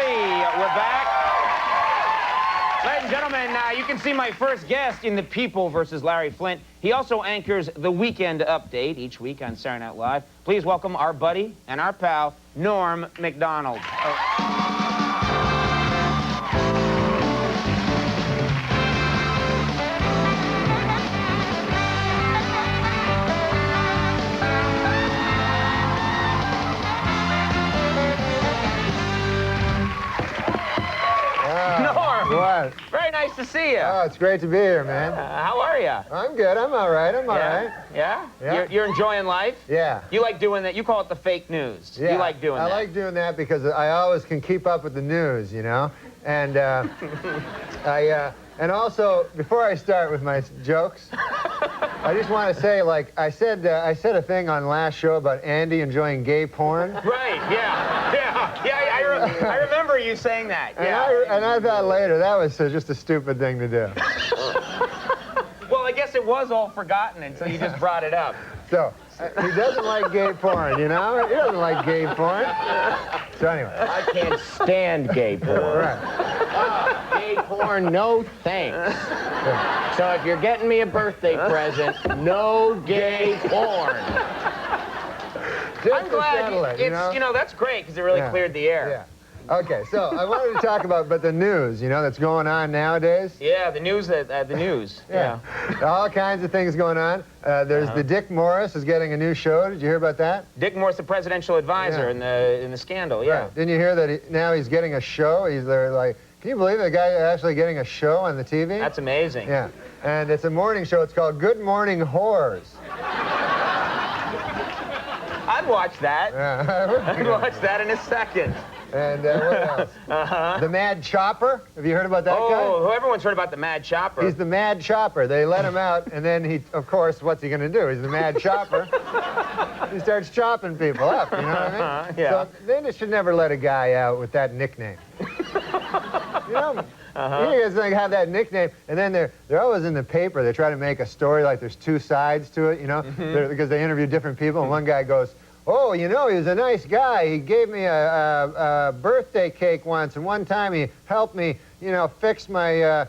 everybody. We're back. Ladies and gentlemen, you can see my first guest in The People versus Larry Flynt. He also anchors The Weekend Update each week on Saturday Night Live. Please welcome our buddy and our pal, Norm Macdonald. What? Very nice to see you. Oh, it's great to be here, man. How are you? I'm good. I'm all right. I'm all right. Yeah? Yeah. You're enjoying life? Yeah. You like doing that? You call it the fake news. Yeah. You like doing that? I like doing that because I always can keep up with the news, you know? And and also, before I start with my jokes, I just want to say, like, I said a thing on last show about Andy enjoying gay porn. Right, I remember you saying that. And I thought later, that was just a stupid thing to do. Well, I guess it was all forgotten until you just brought it up. So, he doesn't like gay porn, you know? He doesn't like gay porn. So anyway. I can't stand gay porn. Right. Gay porn, no thanks. So if you're getting me a birthday present, no gay porn. Just I'm glad it's, you know, that's great because it really cleared the air. Yeah. Okay, so I wanted to talk about the news, you know, that's going on nowadays. Yeah, the news. The news. Yeah. All kinds of things going on. There's the Dick Morris is getting a new show. Did you hear about that? Dick Morris, the presidential advisor in the scandal. Yeah. Right. Didn't you hear that now he's getting a show? He's there, like, can you believe the guy actually getting a show on the TV? That's amazing. Yeah. And it's a morning show. It's called Good Morning Whores. I'd watch that. Yeah. I'd watch that in a second. And what else? The Mad Chopper. Have you heard about that guy? Oh, everyone's heard about the Mad Chopper. He's the Mad Chopper. They let him out, and then he, of course, what's he going to do? He's the Mad Chopper. He starts chopping people up, you know what I mean? Yeah. So they should never let a guy out with that nickname. You know? You guys like have that nickname, and then they're always in the paper. They try to make a story like there's two sides to it, you know, because they interview different people, and one guy goes, oh, you know, he was a nice guy. He gave me a birthday cake once, and one time he helped me, you know, fix my,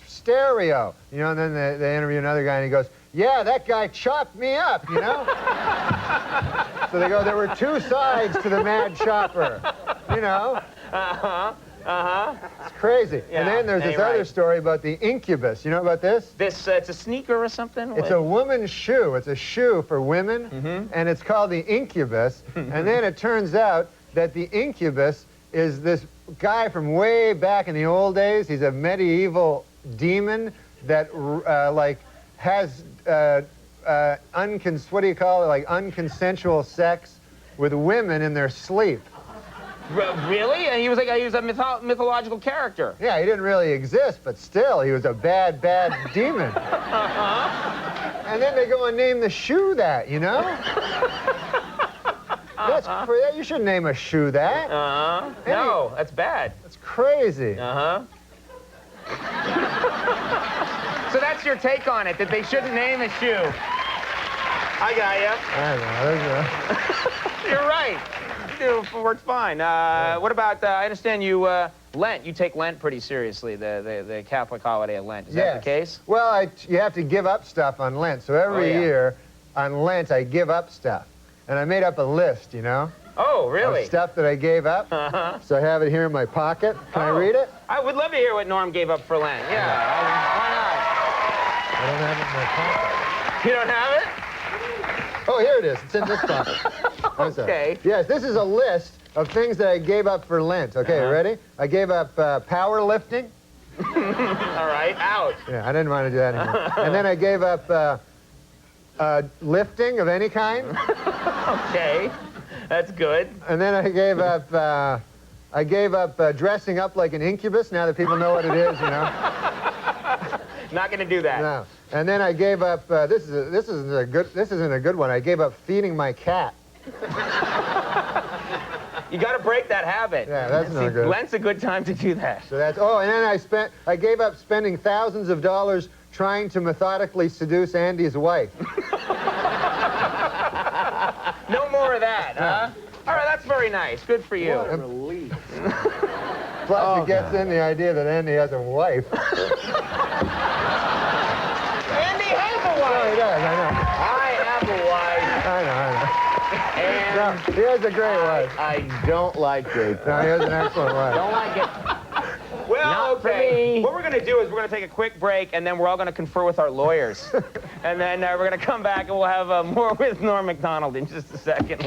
stereo. You know, and then they interview another guy, and he goes, yeah, that guy chopped me up, you know? So they go, there were two sides to the Mad Chopper, you know? It's crazy. Yeah, and then there's this other story about the incubus. You know about this? It's a sneaker or something? It's a woman's shoe. It's a shoe for women, and it's called the incubus. And then it turns out that the incubus is this guy from way back in the old days. He's a medieval demon that, like, has, what do you call it? Like, unconsensual sex with women in their sleep. Really? And he was a mythological character. Yeah, he didn't really exist, but still, he was a bad, bad demon. And then they go and name the shoe that, you know? That's crazy. You shouldn't name a shoe that. No, that's bad. That's crazy. So that's your take on it, that they shouldn't name a shoe. I got you. I don't know. You're right. It works fine. What about, I understand you, Lent. You take Lent pretty seriously, the Catholic holiday of Lent. Is that the case? Well, you have to give up stuff on Lent. So every year on Lent, I give up stuff. And I made up a list, you know? Oh, really? Of stuff that I gave up. So I have it here in my pocket. Can I read it? I would love to hear what Norm gave up for Lent. Yeah. Why I don't have it in my pocket. not? You don't have it? Oh, here it is. It's in this pocket. Okay. Yes, this is a list of things that I gave up for Lent. Okay, ready? I gave up powerlifting. All right, out. Yeah, I didn't want to do that anymore. And then I gave up lifting of any kind. Okay, that's good. And then I gave up dressing up like an incubus. Now that people know what it is, you know. Not going to do that. No. And then I gave up. This isn't a good one. I gave up feeding my cat. You got to break that habit. Yeah, that's no good. Lent's a good time to do that. So that's. Oh, and then I gave up spending thousands of dollars trying to methodically seduce Andy's wife. No more of that, huh? All right, that's that's very nice. Good for you. What a relief. Plus, it gets in the idea that Andy has a wife. Andy has a Oh, wife. he does, I know. I have a wife, I know. and No, he has a great wife. I don't like it. No, he has an excellent wife. Don't like it. Well, Not for okay. me. What we're going to do is we're going to take a quick break, and then we're all going to confer with our lawyers. And then we're going to come back, and we'll have more with Norm Macdonald in just a second.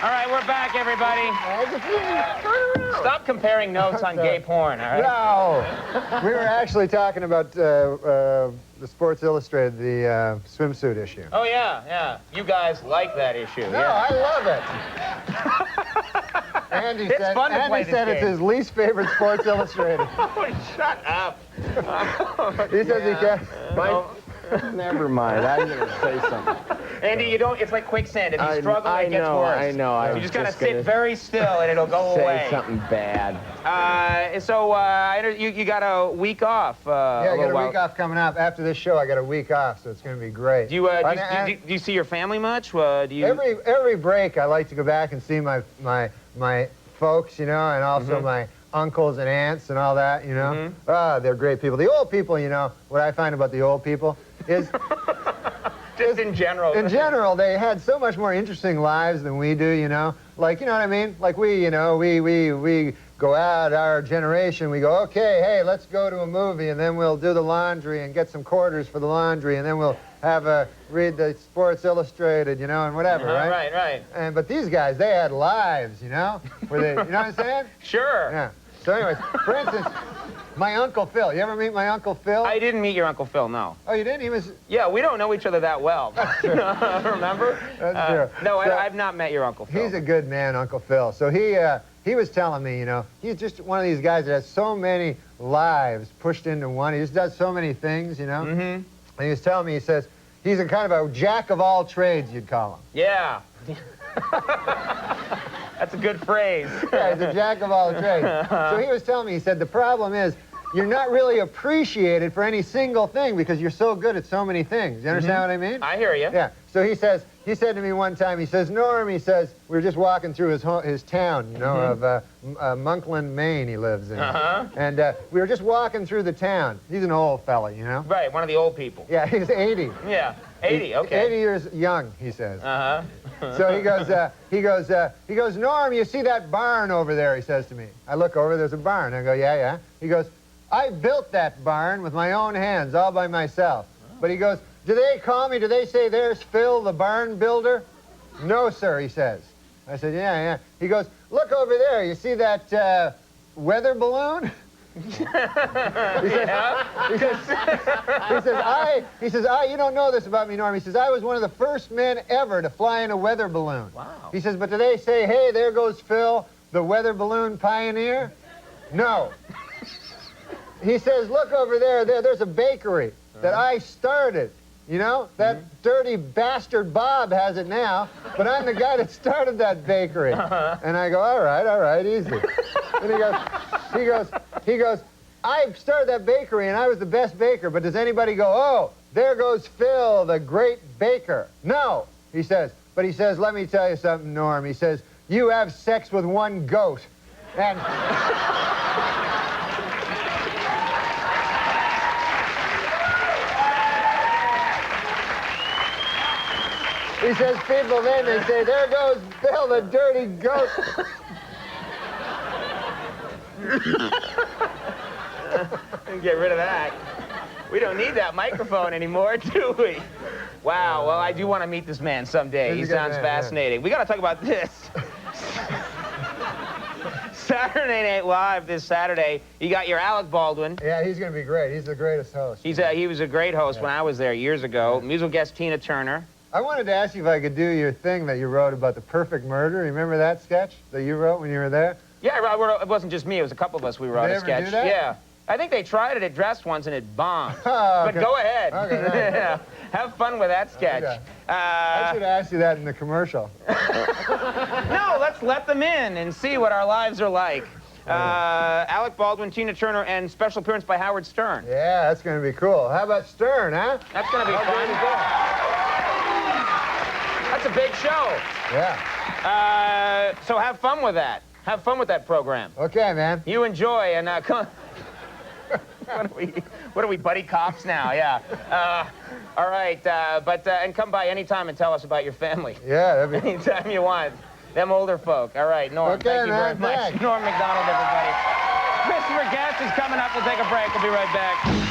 All right, we're back, everybody. Stop comparing notes on gay porn, all right? No! We were actually talking about the Sports Illustrated, the swimsuit issue. Oh, yeah, yeah. You guys like that issue, No, yeah. I love it. Andy It's said, fun to play Andy said this it's game. his least favorite Sports Illustrated. Oh, shut up. He says he can't. Never mind. I'm going to say something. Andy, you don't, it's like quicksand. If you struggle, it gets worse. I know. So you just gotta sit very still and it'll go say away. something bad. You got a week off. Yeah, I got a week off coming up. After this show, I got a week off, so it's going to be great. Do you see your family much? Do you? Every break, I like to go back and see my folks, you know, and also my uncles and aunts and all that, you know. They're great people. The old people, you know, what I find about the old people is... Just in general. In general, they had so much more interesting lives than we do, you know? Like, you know what I mean? Like we, you know, we go out, our generation, we go, okay, hey, let's go to a movie, and then we'll do the laundry and get some quarters for the laundry, and then we'll read the Sports Illustrated, you know, and whatever, right? Right. But these guys, they had lives, you know? Where they, you know what I'm saying? Sure. Yeah. So anyways, for instance, my Uncle Phil. You ever meet my Uncle Phil? I didn't meet your Uncle Phil, no. Oh, you didn't? He was... Yeah, we don't know each other that well. Remember? That's true. No, So, I've not met your Uncle Phil. He's a good man, Uncle Phil. So he was telling me, you know, he's just one of these guys that has so many lives pushed into one. He just does so many things, you know? And he was telling me, he says, he's a kind of a jack of all trades, you'd call him. Yeah. That's a good phrase. Yeah, he's a jack of all trades. So he was telling me, he said, the problem is you're not really appreciated for any single thing because you're so good at so many things. You understand what I mean? I hear you. Yeah. So he said to me one time, he says, Norm, he says, we were just walking through his town, you know, of Monkland, Maine he lives in. And we were just walking through the town. He's an old fella, you know? Right, one of the old people. Yeah, he's 80. Yeah, 80, okay. 80 years young, he says. So he goes, Norm, you see that barn over there, he says to me. I look over, there's a barn. I go, yeah. He goes, I built that barn with my own hands, all by myself. But he goes, do they call me, do they say, there's Phil, the barn builder? No, sir, he says. I said, yeah. He goes, look over there, you see that weather balloon? He says, you don't know this about me, Norm. He says, I was one of the first men ever to fly in a weather balloon. Wow. He says, but do they say, hey, there goes Phil, the weather balloon pioneer? No. He says, look over there, there's a bakery that I started. You know, that dirty bastard Bob has it now, but I'm the guy that started that bakery. And I go, all right, easy. And he goes, I started that bakery and I was the best baker, but does anybody go, oh, there goes Phil, the great baker? No, he says, but he says, let me tell you something, Norm. He says, you have sex with one goat. And... He says, people then, they say, there goes Bill, the dirty goat. Get rid of that. We don't need that microphone anymore, do we? Wow, well, I do want to meet this man someday. He sounds fascinating. We got to talk about this. Saturday Night Live this Saturday. You got your Alec Baldwin. Yeah, he's going to be great. He's the greatest host. He was a great host when I was there years ago. Musical guest Tina Turner. I wanted to ask you if I could do your thing that you wrote about the perfect murder. Remember that sketch that you wrote when you were there? Yeah, it wasn't just me. It was a couple of us. We wrote Did they a ever sketch. do that? Yeah. I think they tried it at Dressed once and it bombed. Oh, But okay. go ahead. Okay, right. Yeah. Have fun with that sketch. Okay. I should ask you that in the commercial. No, let's let them in and see what our lives are like. Alec Baldwin, Tina Turner, and special appearance by Howard Stern. Yeah, that's going to be cool. How about Stern, huh? That's going to be fun. That's a big show. Yeah. So have fun with that. Have fun with that program. Okay, man. You enjoy, and come on. What are we, buddy cops now? Yeah. All right, and come by anytime and tell us about your family. Yeah, that'd be... Anytime you want. Them older folk. All right, Norm, Okay, thank you very man, much. thanks. Norm Macdonald, everybody. Christopher Guest is coming up. We'll take a break. We'll be right back.